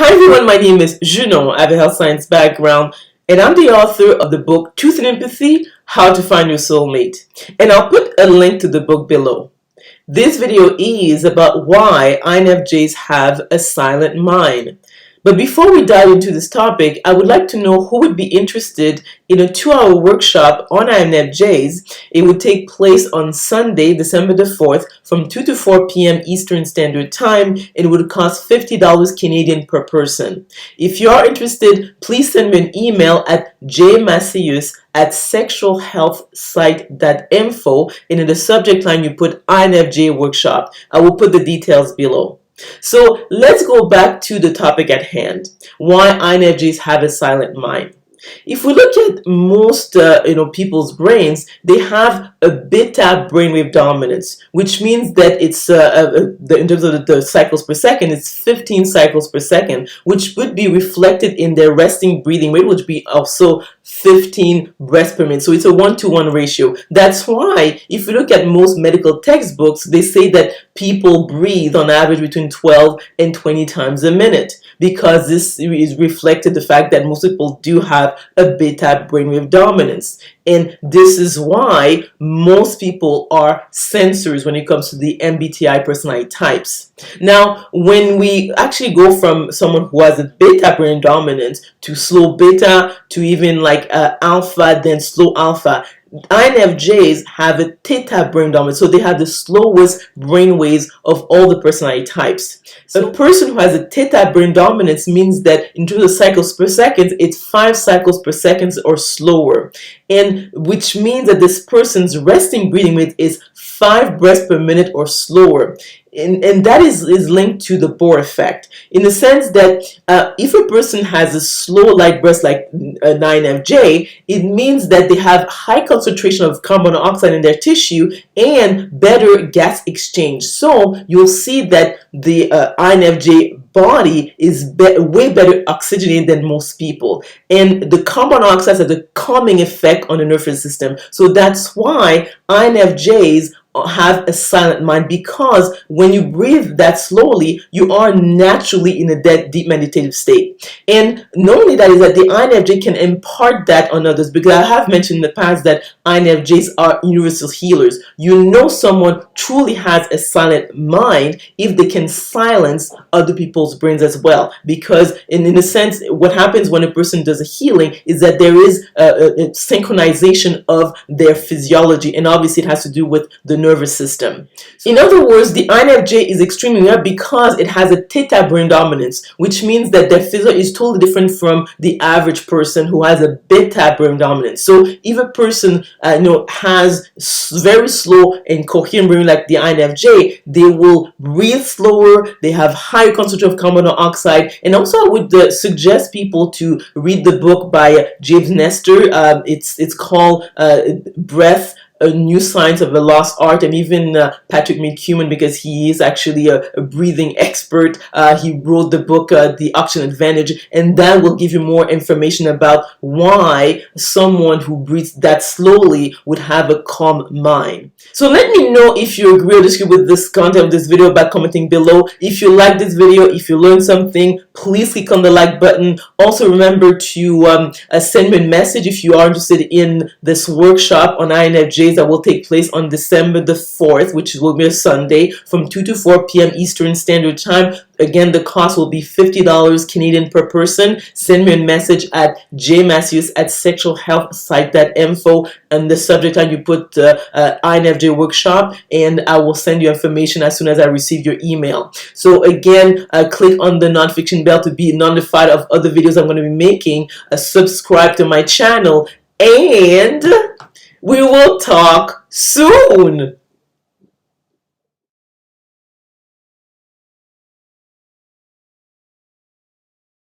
Hi everyone, my name is Junon. I have a health science background and I'm the author of the book Truth and Empathy, How to Find Your Soulmate. And I'll put a link to the book below. This video is about why INFJs have a silent mind. But before we dive into this topic, I would like to know who would be interested in a 2-hour workshop on INFJs. It would take place on Sunday, December the 4th from 2 to 4 p.m. Eastern Standard Time. It would cost $50 Canadian per person. If you are interested, please send me an email at jmaceus@sexualhealthsite.info, and in the subject line you put INFJ workshop. I will put the details below. So let's go back to the topic at hand, why INFJs have a silent mind. If we look at most people's brains, they have a beta brainwave dominance, which means that it's in terms of the cycles per second, it's 15 cycles per second, which would be reflected in their resting breathing rate, which would be also 15 breaths per minute. So it's a 1-to-1 ratio. That's why if you look at most medical textbooks, they say that people breathe on average between 12 and 20 times a minute, because this is reflected the fact that most people do have a beta brainwave dominance. And this is why most people are sensors when it comes to the MBTI personality types. Now, when we actually go from someone who has a beta brain dominance to slow beta to even like alpha, then slow alpha, INFJs have a theta brain dominance, so they have the slowest brain waves of all the personality types. So a person who has a theta brain dominance means that in terms of cycles per second, it's 5 cycles per second or slower, and which means that this person's resting breathing rate is 5 breaths per minute or slower. And that is linked to the Bohr effect, in the sense that if a person has a slow light breath like an INFJ, it means that they have high concentration of carbon dioxide in their tissue and better gas exchange. So you'll see that the INFJ body is way better oxygenated than most people, and the carbon dioxide has a calming effect on the nervous system. So that's why INFJs have a silent mind, because when you breathe that slowly, you are naturally in a deep meditative state. And not only that, is that the INFJ can impart that on others, because I have mentioned in the past that INFJs are universal healers. You know someone truly has a silent mind if they can silence other people's brains as well, because in a sense, what happens when a person does a healing is that there is a synchronization of their physiology, and obviously it has to do with the nervous system. In other words, the INFJ is extremely rare because it has a theta brain dominance, which means that their physiology is totally different from the average person who has a beta brain dominance. So if a person has very slow and coherent brain like the INFJ, they will breathe slower, they have higher concentration of carbon dioxide. And also I would suggest people to read the book by James Nestor. It's called Breath, A New Science of the Lost Art, and even Patrick Mckeown, because he is actually a breathing expert. He wrote the book The Oxygen Advantage, and that will give you more information about why someone who breathes that slowly would have a calm mind. So let me know if you agree or disagree with this content of this video by commenting below. If you like this video, if you learned something, please click on the like button. Also remember to send me a message if you are interested in this workshop on INFJ that will take place on December the 4th, which will be a Sunday, from 2 to 4 p.m. Eastern Standard Time. Again, the cost will be $50 Canadian per person. Send me a message at jmaceus@sexualhealthsite.info, and the subject line you put INFJ workshop, and I will send you information as soon as I receive your email. So again, click on the notification bell to be notified of other videos I'm going to be making. Subscribe to my channel, and we will talk soon.